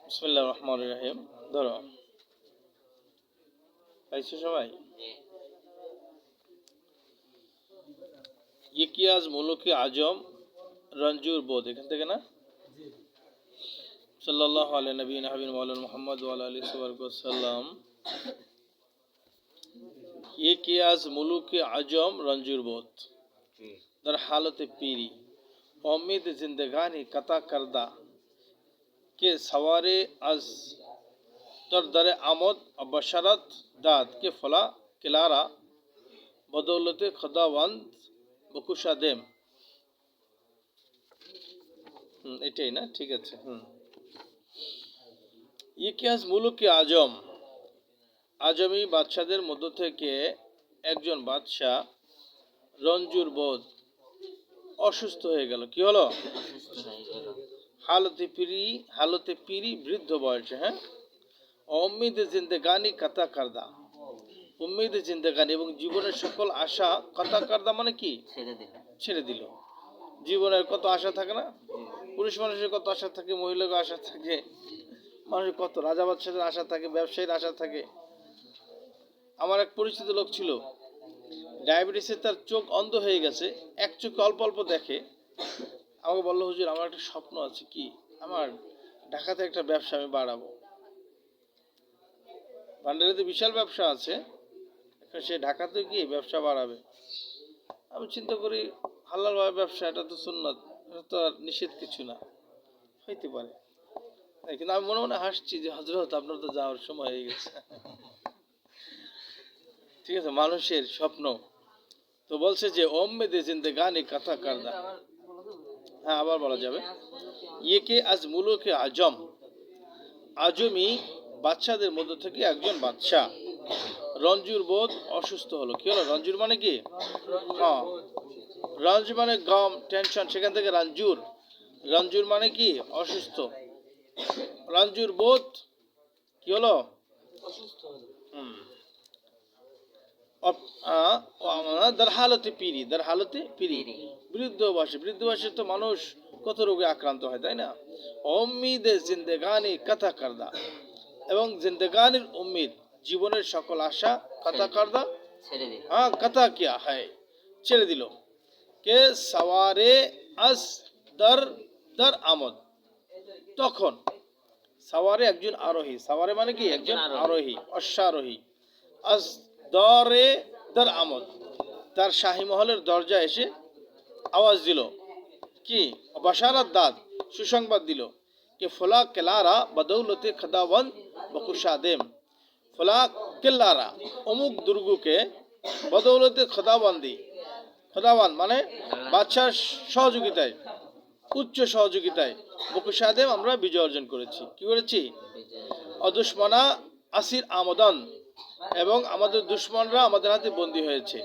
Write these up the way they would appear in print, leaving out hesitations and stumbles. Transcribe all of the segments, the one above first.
বিসমিল্লাহির রহমানির রহিম। ধরো পাইছো সবাই? ये কি আজ মুলুকে আজম রঞ্জুর বোধ এখান থেকে না? সাল্লাল্লাহু আলাইহি নবিয়িনা হাবিব মাওলানা মুহাম্মদ ওয়া আলা আলিহি ওয়াসাল্লাম। ये কি আজ মুলুকে আজম রঞ্জুর বোধ در حالت پیری امید زندگانی قطع کردہ کے سوارے از در آمد بشارت داد کے فلا کلارا বদৌলতে খোদাবন্দ বকুশা দেম। এটাই না? ঠিক আছে। ইকিয়াস মুলুকে আজম, আজমি বাদশাদের মধ্য থেকে একজন বাদশাহ রঞ্জুর বোধ অসুস্থ হয়ে গেল। কি হলো? হালতে পিরি বৃদ্ধ বয়সে। হ্যাঁ, উম্মিদ জিন্দেগানি কাতা কারদা, উম্মিদ জিন্দেগানি এবং জীবনের সকল আশা কাতা কারদা মানে কি? ছেড়ে দিল। জীবনের কত আশা থাকে না? পুরুষ মানুষের কত আশা থাকে, মহিলাদের আশা থাকে, মানুষের কত রাজা বাদশাদের আশা থাকে, ব্যবসায়ীর আশা থাকে। আমার এক পরিচিত লোক ছিল, ডায়াবেটিসে তার চোখ অন্ধ হয়ে গেছে, এক চোখে অল্প অল্প দেখে। আমাকে বললো, হুজুর আমার একটা স্বপ্ন আছে। কি? আমার ঢাকাতে একটা ব্যবসা আমি বাড়াবো। ভান্ডারিতে বিশাল ব্যবসা আছে, সে ঢাকাতে গিয়ে ব্যবসা বাড়াবে। আমি চিন্তা করি হালালভাবে ব্যবসা, এটা তো সুন্নাত, এটা তো আর নিষেধ কিছু না, হইতে পারে। কিন্তু আমি মনে মনে হাসছি যে হযরত আপনার তো যাওয়ার সময় হয়ে গেছে। ঠিক আছে, মানুষের স্বপ্ন তো বলছে যে ওম্মেদে জিন্দেগানি কাতা কারদা। হ্যাঁ, আবার বলা যাবে ইয়ে কে আজ মুলুকে আজম, আজমি বাদশাদের মধ্য থেকে একজন বাদশাহ রঞ্জুর বোধ অসুস্থ হলো। কি হলো? রঞ্জুর মানে কি? হ্যাঁ, রঞ্জ মানে গম, টেনশন, সেখান থেকে রঞ্জুর। রঞ্জুর মানে কি? অসুস্থ। রঞ্জুর বোধ কি হলো? দার হালতে পিরি, দার হালতে পিরি বৃদ্ধ বয়সে। বৃদ্ধ বয়সে তো মানুষ কত রোগে আক্রান্ত হয়, তাই না? উম্মিদে জিন্দেগানি কাতা কারদা, এবং জিন্দেগানির উম্মিদ জীবনের সকল আশা কাতা কারদা, হ্যাঁ কাতা কিয়া হয়, ছেড়ে দিল। কে সওয়ারে আজ দর দর আমদ, তখন সওয়ারে একজন আরোহী, সওয়ারে মানে কি? একজন আরোহী, অশ্বারোহী। আজ দরে দর আমদ, তার শাহী মহলের দরজা এসে আওয়াজ দিল। কি? বাশারাত দাদ, সুসংবাদ দিল। কে ফলা কেলারা বদৌলতে খদাবন্দ বকুশাদেম। ফলা কেল্লারা, অমুক দুর্গকে, বদৌলতে খদাবন্দি, খদাবান মানে বাদশার সহযোগিতায়, উচ্চ সহযোগিতায়, বকুশাদেম আমরা বিজয় অর্জন করেছি। কি করেছি? অদুশ্মনা আসির আমদন, এবং আমাদের দুশ্মনরা আমাদের হাতে বন্দী হয়েছে।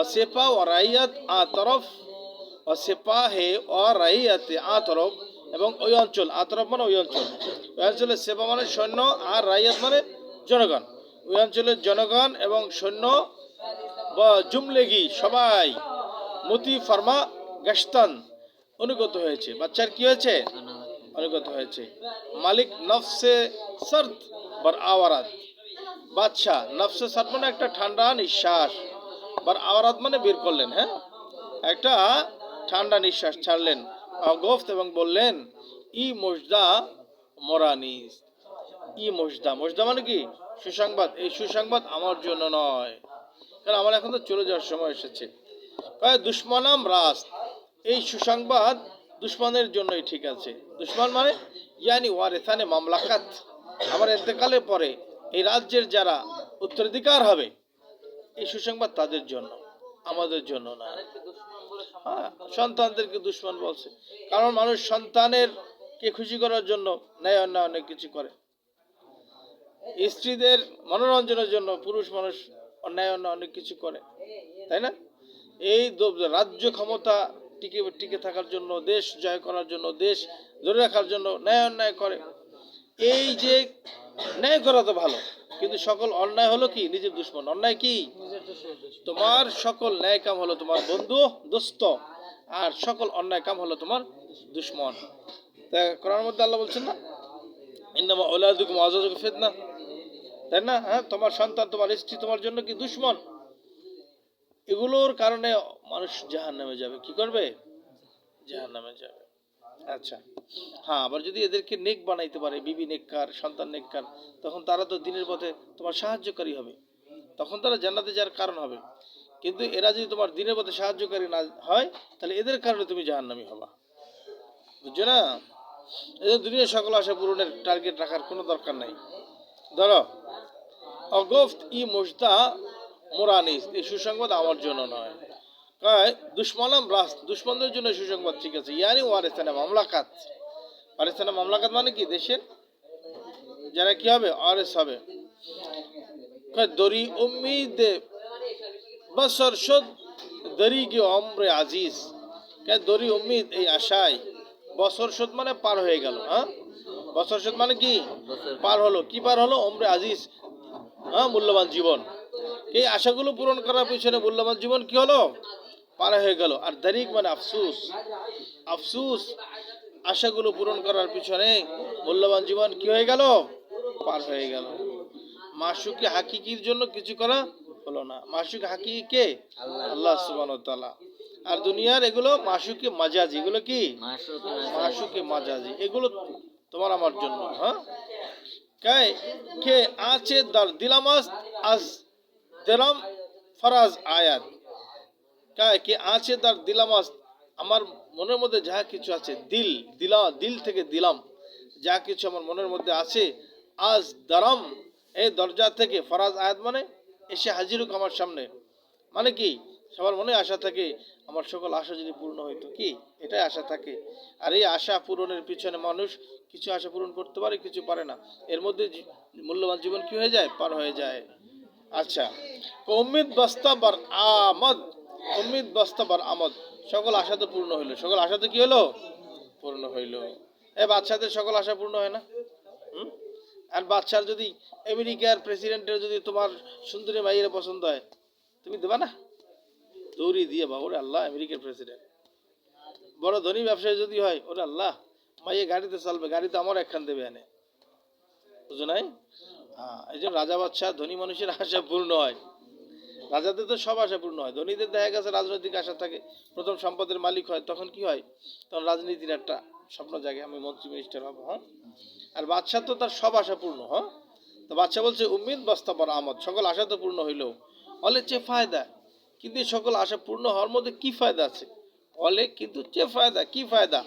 অসেপা ও রাইয়াত আ তরফ, অসেপাহে ও রাইয়াত আ তরফ, এবং ওই অঞ্চল, আ তরফ মানে ওই অঞ্চল, ওই অঞ্চলের সেপা মানে সৈন্য, আর রাইয়াত মানে জনগণ, ওই অঞ্চলের জনগণ এবং সৈন্য বা জুমলেগি সবাই মতি ফার্মা গাস্তান অনুগত হয়েছে। বাচ্চার কি হয়েছে? অনুগত হয়েছে। মালিক নফসে সর্দ বর আওয়ারাত, বাদশাহ নফসে সর্দ মানে একটা ঠান্ডা নিঃশ্বাস, বর আওয়ারাত মানে বের করলেন। হ্যাঁ, একটা ঠান্ডা নিঃশ্বাস ছাড়লেন। গফত এবং বললেন, ই মজদা মোরানিস, ই মজদা, মজদা মানে কি? সুসংবাদ। এই সুসংবাদ আমার জন্য নয়, কারণ আমার এখন তো চলে যাওয়ার সময় এসেছে। দুশ্মনাম রাস, এই সুসংবাদ দুশ্মনের জন্যই ঠিক আছে। দুশ্মন মানে ইয়ানি ওয়ারেসানে মামলাকাত, আমার ইন্তেকালের পরে এই রাজ্যের যারা উত্তরাধিকার হবে, এই সুসংবাদ তাদের জন্য, আমাদের জন্য না। হ্যাঁ, সন্তানদেরকে দুশ্মন বলছে, কারণ মানুষ সন্তানের কে খুশি করার জন্য ন্যায় অন্যায় অনেক কিছু করে। স্ত্রীদের মনোরঞ্জনের জন্য পুরুষ মানুষ অন্যায় অন্যায় অনেক কিছু করে, তাই না? এই রাজ্য ক্ষমতা টিকে থাকার জন্য, দেশ জয় করার জন্য, দেশ ধরে রাখার জন্য ন্যায় অন্যায় করে। এই যে ন্যায় করা তো ভালো, কিন্তু সকল অন্যায় হলো কি? নিজের দুশ্মন। অন্যায় কি? তোমার সকল ন্যায় কাম হলো তোমার বন্ধু, দোস্ত, আর সকল অন্যায় কাম হলো তোমার দুশ্মন। তা কোরআনের মধ্যে আল্লাহ বলছেন না, ইন্নামা আওলাদুকুম ওয়া আওলাদুকুম ফিতনা, তাই না? হ্যাঁ, তোমার সন্তান, তোমার স্ত্রী তোমার জন্য কি দুশমন? এগুলোর কারণে মানুষ জাহান্নামে যাবে। কি করবে? জাহান্নামে যাবে। আচ্ছা, হ্যাঁ, আবার যদি এদেরকে নেক বানাইতে পারে, বিবি নেককার, সন্তান নেককার, তখন তারা তো দিনের পথে তোমার সাহায্যকারী হবে, তখন তারা জান্নাতে যাওয়ার কারণ হবে। কিন্তু এরা যদি তোমার দিনের পথে সাহায্যকারী না হয়, তাহলে এদের কারণে তুমি জাহান্নামী হবা। বুঝছো না? এদের দুনিয়ার সকল আশা পূরণের টার্গেট রাখার কোনো দরকার নাই। ধরো, অগফত ই মুজদা মোরানিস, এই সুসংবাদ আমার জন্য নয়। কয় দুশ্মনাম রাস্ত, দুশ্মনদের জন্য সুসংবাদ, ঠিক আছে। ইয়ানি ওয়ারেসানা মামলাকাত, ওয়ারেসানা মামলাকাত মানে কি? দেশের যারা কি হবে? ওয়ারেস হবে। কয় দরি উম্মিদ বসর শুদ দরি কি অমরে আজিজ, কয় দরি উম্মিদ, এই আশায়, বছর শোধ মানে পার হয়ে গেল। হ্যাঁ, বছর শোধ মানে কি? পার হলো। কি পার হলো? ওমরে আজিজ, হ্যাঁ, মূল্যবান জীবন। এই আশাগুলো পূরণ করার পিছনে মূল্যবান জীবন কি হলো? পার হয়ে গেল। আর দারিক মানে আফসুস, আফসুস, আশাগুলো পূরণ করার পিছনে মূল্যবান জীবন কি হয়ে গেল? পার হয়ে গেল। মাশুকে হাকিকির জন্য কিছু করা হলো না। মাশুক হাকিকি কে? আল্লাহ সুবহানাহু ওয়া তাআলা। আর দুনিয়ার এগুলো মাশুকে মাজাজি, এগুলো কি? মাশুকে মাজাজি, এগুলো তোমার আমার জন্য। হ্যাঁ, কে কে আছে দার দিলামাস আজ তেরাম ফরাজ আয়াত, কে কে আছে দার দিলামাস, আমার মনের মধ্যে যা কিছু আছে, দিল দিলা, দিল থেকে দিলাম, যা কিছু আমার মনের মধ্যে আছে, আজ দারাম, এই দরজা থেকে, ফরাজ আয়াত মানে এসে হাজির হোক আমার সামনে। মানে কি? সবার মনে আশা থাকে আমার সকল আশা যদি পূর্ণ হইতো, কি এটাই আশা থাকে। আর এই আশা পূরণের পিছনে মানুষ কিছু আশা পূরণ করতে পারে, কিছু পারে না। এর মধ্যে মূল্যবান জীবন কি হয়ে যায়? পার হয়ে যায়। আচ্ছা, উম্মিদ বাস্তাবার আমদ, উম্মিদ বাস্তাবার আমদ, সকল আশা তো পূর্ণ হইলো। সকল আশা তো কি হলো? পূর্ণ হইলো। এ বাচ্চাদের সকল আশা পূর্ণ হয় না? হুম? আর বাচ্চার যদি আমেরিকার প্রেসিডেন্টের যদি তোমার সুন্দরী মাইয়ের পছন্দ হয়, তুমি দেবা না? দৌড়ি দিয়ে বা, ওরে আল্লাহ, আমেরিকার প্রেসিডেন্ট। বড় ধনী ব্যবসায়ী যদি হয়, ওরে আল্লাহ, মাইয়ে গাড়িতে চলবে, গাড়িতে আমার একখান দেবে এনে। বুঝো নাই? হ্যাঁ, এই জন্য রাজা বাদশাহ ধনী মানুষের আশা পূর্ণ হয়। রাজাদের তো সব আশা পূর্ণ হয়। ধনীদের দেখা গেছে রাজনৈতিক আশা থাকে, প্রথম সম্পদের মালিক হয়, তখন কি হয়? তখন রাজনীতির একটা স্বপ্ন জাগে, আমি মন্ত্রী মিনিস্টার হবো। হ্যাঁ, আর বাদশাহ তো তার সব আশা পূর্ণ। হ্যাঁ, তো বাদশাহ বলছে উম্মিদ বাস্তাবর আমদ, সকল আশা তো পূর্ণ হইল, অলে চে ফায়দা, কিন্তু এই সকল আশা পূর্ণ হওয়ার মধ্যে কি ফায়দা আছে? অলে কিন্তু চে ফায়দা, কি ফায়দা?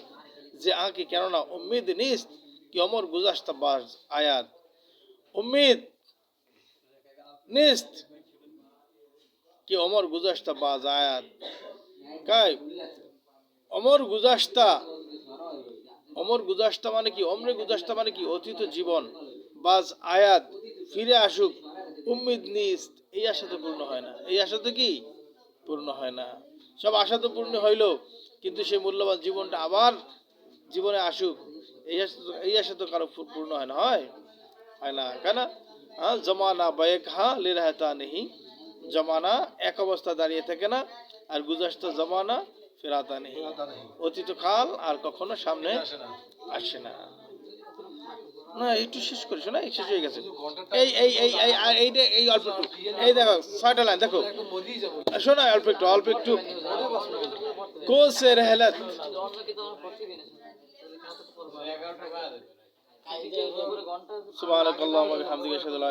যে আঁকে, কেননা উম্মিদ নিস্ত কি অমর গুজাস্তা বাস আয়াত, উম্মিদ নিস্ত কি অমর গুজাস্তা বাজ আয়াত, কাই অমর গুজাস্তা, অমর গুজাস্তা মানে কি? অমরে গুজাস্তা মানে কি? অতীত জীবন, বাজ আয়াত, ফিরে আসুক, উম্মিদ নিস্ত, এই আশা তো পূর্ণ হয় না। এই আশা তো কি? পূর্ণ হয় না। সব আশা তো পূর্ণ হইল, কিন্তু সেই মূল্যবান জীবনটা আবার জীবনে আসুক, এই আশা তো কারো পূর্ণ হয় না। হয়? হয় না। কেন? হ্যাঁ, জমানা বেক হ্যাঁ লে রহতা নেই, জমানা এক অবস্থা দাঁড়িয়ে থাকে না, আর গুজাস্তা জমানা ফেরাতা নেই, অতীত কাল আর কখনো সামনে আসে না। না, একটু শেষ করিস না, শেষ হয়ে গেছে। এই এই এই এই এইটা, এই অল্প একটু, এই দেখো 6টা লাইন দেখো, শোনা, অল্প একটু, অল্প একটু। কোসে রহলত, সুবহানাকাল্লাহুম্মা ওয়া বিহামদিকা আশহাদু আল্লা